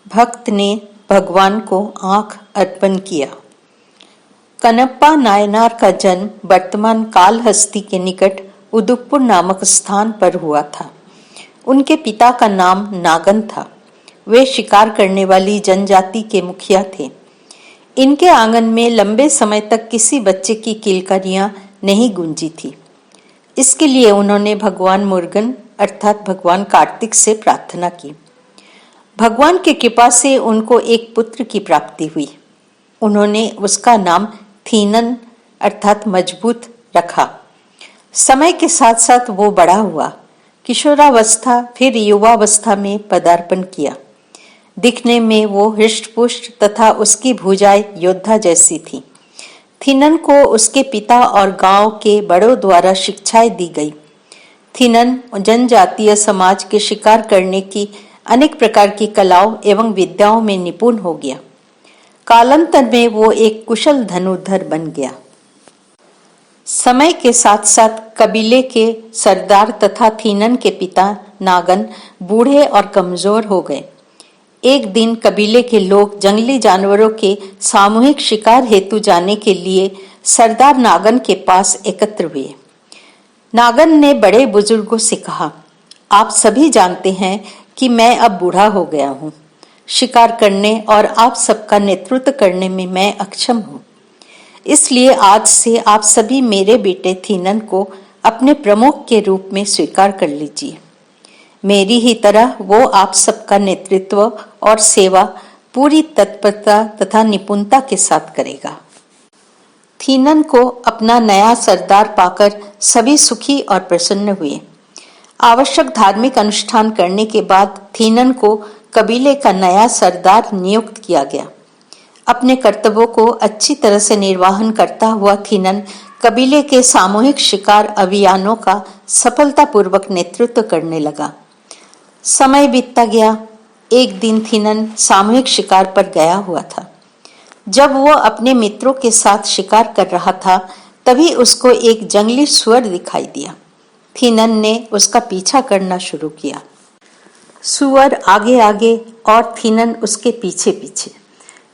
भक्त ने भगवान को आंख अर्पण किया। कनप्पा नायनार का जन्म वर्तमान कालहस्ती के निकट उदुपुर नामक स्थान पर हुआ था। उनके पिता का नाम नागन था। वे शिकार करने वाली जनजाति के मुखिया थे। इनके आंगन में लंबे समय तक किसी बच्चे की किलकारियां नहीं गूंजी थी। इसके लिए उन्होंने भगवान मुर्गन अर्थात भगवान कार्तिक से प्रार्थना की। भगवान की कृपा से उनको एक पुत्र की प्राप्ति हुई। उन्होंने उसका नाम थीनन अर्थात मजबूत रखा। समय के साथ साथ वो बड़ा हुआ। किशोरावस्था फिर युवावस्था में पदार्पण किया। दिखने में वो हृष्ट-पुष्ट तथा उसकी भुजाएं योद्धा जैसी थी। थीनन को उसके पिता और गांव के बड़ों द्वारा शिक्षाएं दी गई। थीनन जनजातीय समाज के शिकार करने की अनेक प्रकार की कलाओं एवं विद्याओं में निपुण हो गया। कालांतर में वो एक कुशल धनुर्धर बन गया। समय के साथ साथ कबीले के सरदार तथा थीनन के पिता नागन बूढ़े और कमजोर हो गए। एक दिन कबीले के लोग जंगली जानवरों के सामूहिक शिकार हेतु जाने के लिए सरदार नागन के पास एकत्र हुए। नागन ने बड़े बुजुर्गों से कहा, आप सभी जानते हैं कि मैं अब बूढ़ा हो गया हूँ। शिकार करने और आप सबका नेतृत्व करने में मैं अक्षम हूँ। इसलिए आज से आप सभी मेरे बेटे थीनन को अपने प्रमुख के रूप में स्वीकार कर लीजिए। मेरी ही तरह वो आप सबका नेतृत्व और सेवा पूरी तत्परता तथा निपुणता के साथ करेगा। थीनन को अपना नया सरदार पाकर सभी सुखी और प्रसन्न हुए। आवश्यक धार्मिक अनुष्ठान करने के बाद थीनन को कबीले का नया सरदार नियुक्त किया गया। अपने कर्तव्यों को अच्छी तरह से निर्वहन करता हुआ थीनन कबीले के सामूहिक शिकार अभियानों का सफलतापूर्वक नेतृत्व करने लगा। समय बीतता गया। एक दिन थीनन सामूहिक शिकार पर गया हुआ था। जब वो अपने मित्रों के साथ शिकार कर रहा था, तभी उसको एक जंगली सुअर दिखाई दिया। थीनन ने उसका पीछा करना शुरू किया। सुअर आगे आगे और थीनन उसके पीछे पीछे।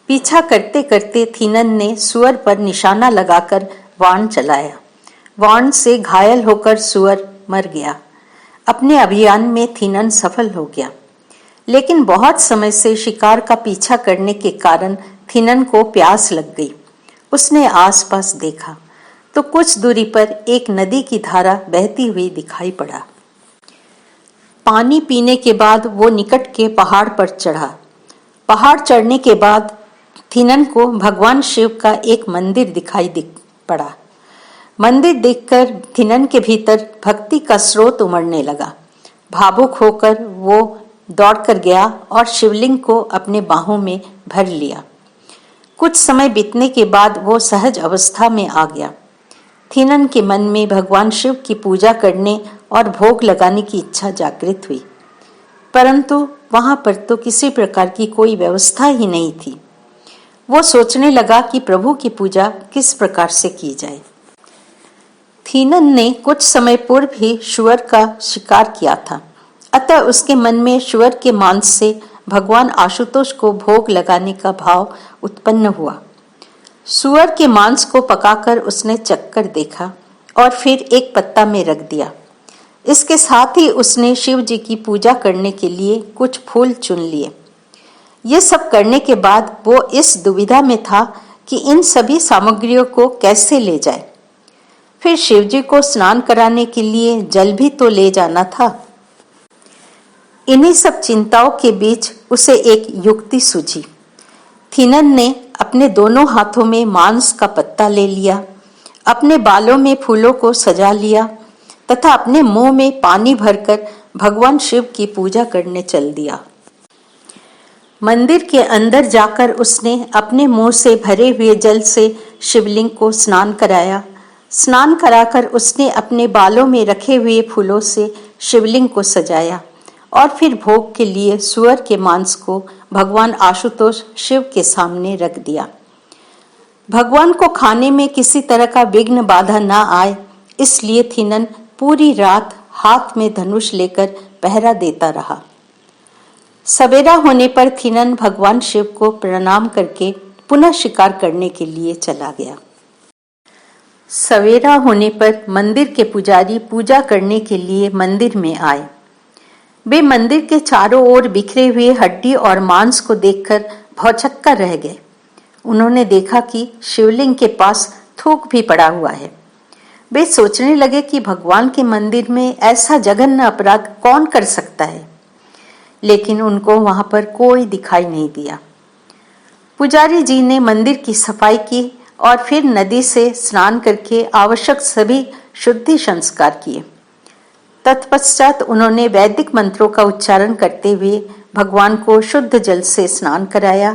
पीछा करते करते थीनन ने सुअर पर निशाना लगाकर बाण चलाया। बाण से घायल होकर सुअर मर गया। अपने अभियान में थीनन सफल हो गया, लेकिन बहुत समय से शिकार का पीछा करने के कारण थीनन को प्यास लग गई। उसने आसपास देखा तो कुछ दूरी पर एक नदी की धारा बहती हुई दिखाई पड़ा। पानी पीने के बाद वो निकट के पहाड़ पर चढ़ा। पहाड़ चढ़ने के बाद थीनन को भगवान शिव का एक मंदिर दिखाई पड़ा। मंदिर देखकर थीनन के भीतर भक्ति का स्रोत उमड़ने लगा। भावुक होकर वो दौड़कर गया और शिवलिंग को अपने बाहों में भर लिया। कुछ समय बीतने के बाद वो सहज अवस्था में आ गया। थीनन के मन में भगवान शिव की पूजा करने और भोग लगाने की इच्छा जागृत हुई, परंतु वहां पर तो किसी प्रकार की कोई व्यवस्था ही नहीं थी। वो सोचने लगा कि प्रभु की पूजा किस प्रकार से की जाए। थीनन ने कुछ समय पूर्व ही सुअर का शिकार किया था, अतः उसके मन में सुअर के मांस से भगवान आशुतोष को भोग लगाने का भाव उत्पन्न हुआ। सुअर के मांस को पकाकर उसने चखकर देखा और फिर एक पत्ता में रख दिया। इसके साथ ही उसने शिव जी की पूजा करने के लिए कुछ फूल चुन लिए। ये सब करने के बाद वो इस दुविधा में था कि इन सभी सामग्रियों को कैसे ले जाए। फिर शिवजी को स्नान कराने के लिए जल भी तो ले जाना था। इन्हीं सब चिंताओं के बीच उसे एक युक्ति सूझी। थीनन ने अपने दोनों हाथों में मांस का पत्ता ले लिया, अपने बालों में फूलों को सजा लिया तथा अपने मुंह में पानी भरकर भगवान शिव की पूजा करने चल दिया। मंदिर के अंदर जाकर उसने अपने मुंह से भरे हुए जल से शिवलिंग को स्नान कराया। स्नान कराकर उसने अपने बालों में रखे हुए फूलों से शिवलिंग को सजाया और फिर भोग के लिए सुअर के मांस को भगवान आशुतोष शिव के सामने रख दिया। भगवान को खाने में किसी तरह का विघ्न बाधा न आए, इसलिए थीनन पूरी रात हाथ में धनुष लेकर पहरा देता रहा। सवेरा होने पर थिनन भगवान शिव को प्रणाम करके पुनः शिकार करने के लिए चला गया। सवेरा होने पर मंदिर के पुजारी पूजा करने के लिए मंदिर में आए। वे मंदिर के चारों ओर बिखरे हुए हड्डी और मांस को देखकर भौचक्का रह गए। उन्होंने देखा कि शिवलिंग के पास थूक भी पड़ा हुआ है। वे सोचने लगे कि भगवान के मंदिर में ऐसा जघन्य अपराध कौन कर सकता है, लेकिन उनको वहां पर कोई दिखाई नहीं दिया। पुजारी जी ने मंदिर की सफाई की और फिर नदी से स्नान करके आवश्यक सभी शुद्धि संस्कार किए। तत्पश्चात उन्होंने वैदिक मंत्रों का उच्चारण करते हुए भगवान को शुद्ध जल से स्नान कराया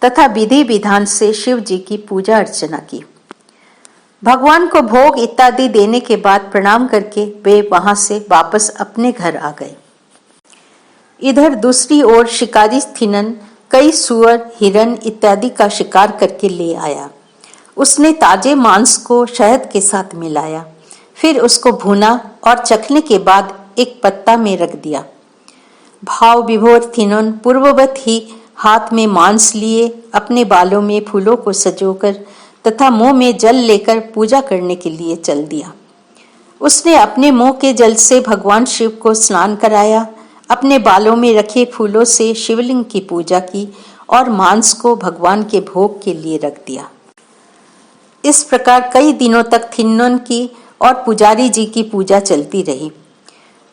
तथा विधि विधान से शिव जी की पूजा अर्चना की। भगवान को भोग इत्यादि देने के बाद प्रणाम करके वे वहां से वापस अपने घर आ गए। इधर दूसरी ओर शिकारी थिनन कई सुअर, हिरन इत्यादि का शिकार करके ले आया। उसने ताजे मांस को शहद के साथ मिलाया, फिर उसको भूना और चखने के बाद एक पत्ता में रख दिया। भाव विभोर थिनन पूर्ववत ही हाथ में मांस लिए अपने बालों में फूलों को सजोकर तथा मुंह में जल लेकर पूजा करने के लिए चल दिया। उसने अपने मुंह के जल से भगवान शिव को स्नान कराया, अपने बालों में रखे फूलों से शिवलिंग की पूजा की और मांस को भगवान के भोग के लिए रख दिया। इस प्रकार कई दिनों तक थिन्नन की और पुजारी जी की पूजा चलती रही।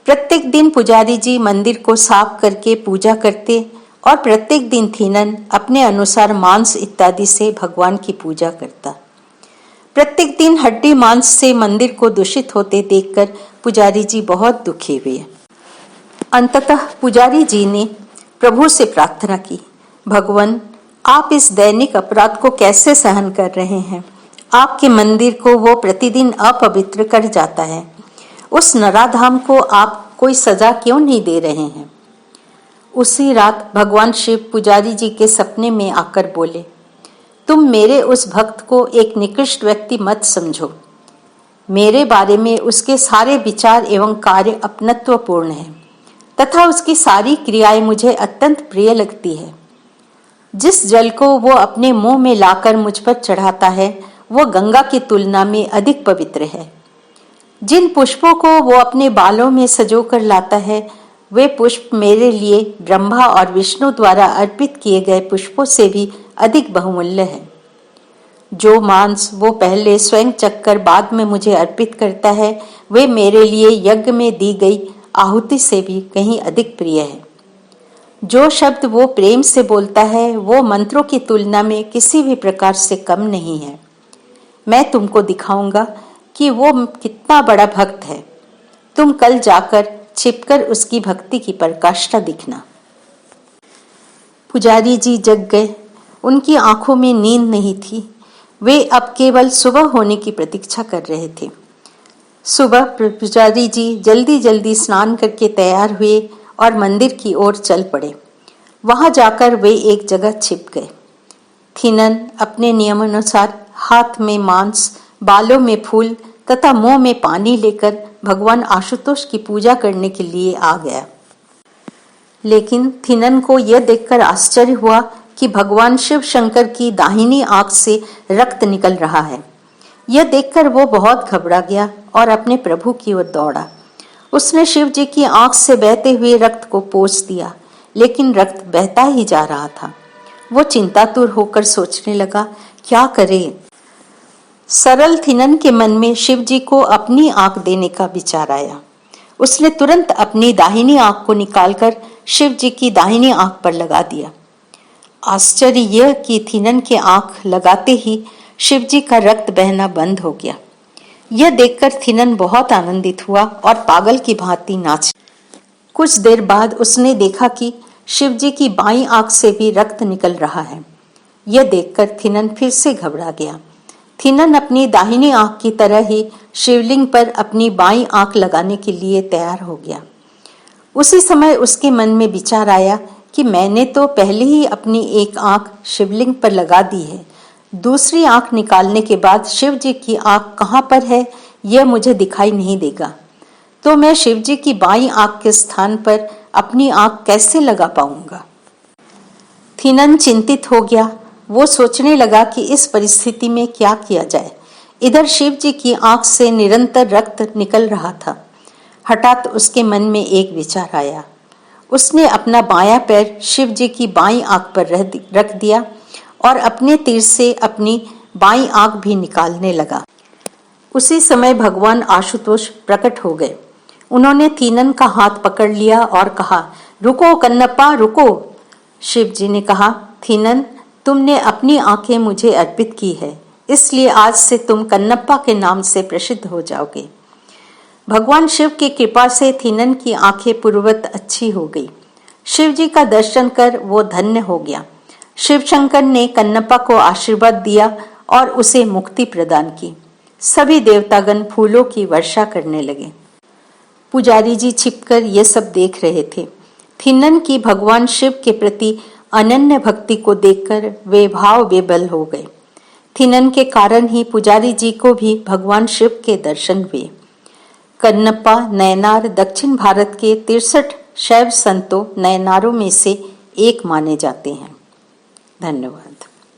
प्रत्येक दिन पुजारी जी मंदिर को साफ करके पूजा करते और प्रत्येक दिन थिनन अपने अनुसार मांस इत्यादि से भगवान की पूजा करता। प्रत्येक दिन हड्डी मांस से मंदिर को दूषित होते देखकर पुजारी जी बहुत दुखी हुए। अंततः पुजारी जी ने प्रभु से प्रार्थना की, भगवान, आप इस दैनिक अपराध को कैसे सहन कर रहे हैं? आपके मंदिर को वो प्रतिदिन अपवित्र कर जाता है। उस नराधाम को आप कोई सजा क्यों नहीं दे रहे हैं? उसी रात भगवान शिव पुजारी जी के सपने में आकर बोले, तुम मेरे उस भक्त को एक निकृष्ट व्यक्ति मत समझो। मेरे बारे में उसके सारे विचार एवं कार्य अपनत्वपूर्ण हैं तथा उसकी सारी क्रियाएं मुझे अत्यंत प्रिय लगती है। जिस जल को वो अपने मुंह में लाकर मुझ पर चढ़ाता है वो गंगा की तुलना में अधिक पवित्र है। जिन पुष्पों को वो अपने बालों में सजोकर लाता है वे पुष्प मेरे लिए ब्रह्मा और विष्णु द्वारा अर्पित किए गए पुष्पों से भी अधिक बहुमूल्य है। जो मांस वो पहले स्वयं चखकर बाद में मुझे अर्पित करता है वे मेरे लिए यज्ञ में दी गई आहुति से भी कहीं अधिक प्रिय है। जो शब्द वो प्रेम से बोलता है वो मंत्रों की तुलना में किसी भी प्रकार से कम नहीं है। मैं तुमको दिखाऊंगा कि वो कितना बड़ा भक्त है। तुम कल जाकर छिपकर उसकी भक्ति की पराकाष्ठा दिखना। पुजारी जी जग गए। उनकी आंखों में नींद नहीं थी। वे अब केवल सुबह होने की प्रतीक्षा कर रहे थे। सुबह पुजारी जी जल्दी जल्दी स्नान करके तैयार हुए और मंदिर की ओर चल पड़े। वहां जाकर वे एक जगह छिप गए। थिनन अपने नियमानुसार हाथ में मांस, बालों में फूल तथा मुंह में पानी लेकर भगवान आशुतोष की पूजा करने के लिए आ गया। लेकिन थिनन को यह देखकर आश्चर्य हुआ कि भगवान शिव शंकर की दाहिनी आंख से रक्त निकल रहा है। यह देखकर वो बहुत घबरा गया और अपने प्रभु की ओर दौड़ा। उसने शिव जी की आंख से बहते हुए रक्त को पोंछ दिया, लेकिन रक्त बहता ही जा रहा था। वो चिंतातुर होकर सोचने लगा, क्या करे? सरल थिनन के मन में शिव जी को अपनी आंख देने का विचार आया। उसने तुरंत अपनी दाहिनी आंख को निकालकर शिव जी की दाहिनी आंख पर लगा दिया। आश्चर्य यह कि थिनन के आंख लगाते ही शिव जी का रक्त बहना बंद हो गया। यह देखकर थिनन बहुत आनंदित हुआ और पागल की भांति नाच। कुछ देर बाद उसने देखा कि शिव जी की बाईं आंख से भी रक्त निकल रहा है। यह देखकर थिनन फिर से घबरा गया। थिनन अपनी दाहिनी आंख की तरह ही शिवलिंग पर अपनी बाईं आंख लगाने के लिए तैयार हो गया। उसी समय उसके मन में विचार आया कि मैंने तो पहले ही अपनी एक आंख शिवलिंग पर लगा दी है। दूसरी आंख निकालने के बाद शिव जी की आंख कहाँ पर है यह मुझे दिखाई नहीं देगा, तो मैं शिव जी की बाईं आंख के स्थान पर अपनी आंख कैसे लगा पाऊंगा। थीनन चिंतित हो गया। वो सोचने लगा कि इस परिस्थिति में क्या किया जाए। इधर शिव जी की आंख से निरंतर रक्त निकल रहा था। हठात उसके मन में एक विचार आया। उसने अपना बायां पैर शिव जी की बाईं आंख पर रख दिया और अपने तीर से अपनी बाईं आंख भी निकालने लगा। उसी समय भगवान आशुतोष प्रकट हो गए। उन्होंने थीनन का हाथ पकड़ लिया और कहा, रुको कन्नप्पा रुको। शिव जी ने कहा, थीनन, तुमने अपनी आंखें मुझे अर्पित की है, इसलिए आज से तुम कन्नप्पा के नाम से प्रसिद्ध हो जाओगे। भगवान शिव की कृपा से थीनन की आंखें पूर्ववत अच्छी हो गई। शिव जी का दर्शन कर वो धन्य हो गया। शिव शंकर ने कन्नप्पा को आशीर्वाद दिया और उसे मुक्ति प्रदान की। सभी देवतागण फूलों की वर्षा करने लगे। पुजारी जी छिपकर ये सब देख रहे थे। थीनन की भगवान शिव के प्रति अनन्य भक्ति को देखकर वे भाव विभल हो गए। थीनन के कारण ही पुजारी जी को भी भगवान शिव के दर्शन हुए। कन्नप्पा नयनार दक्षिण भारत के 63 शैव संतों नयनारों में से एक माने जाते हैं। धन्यवाद।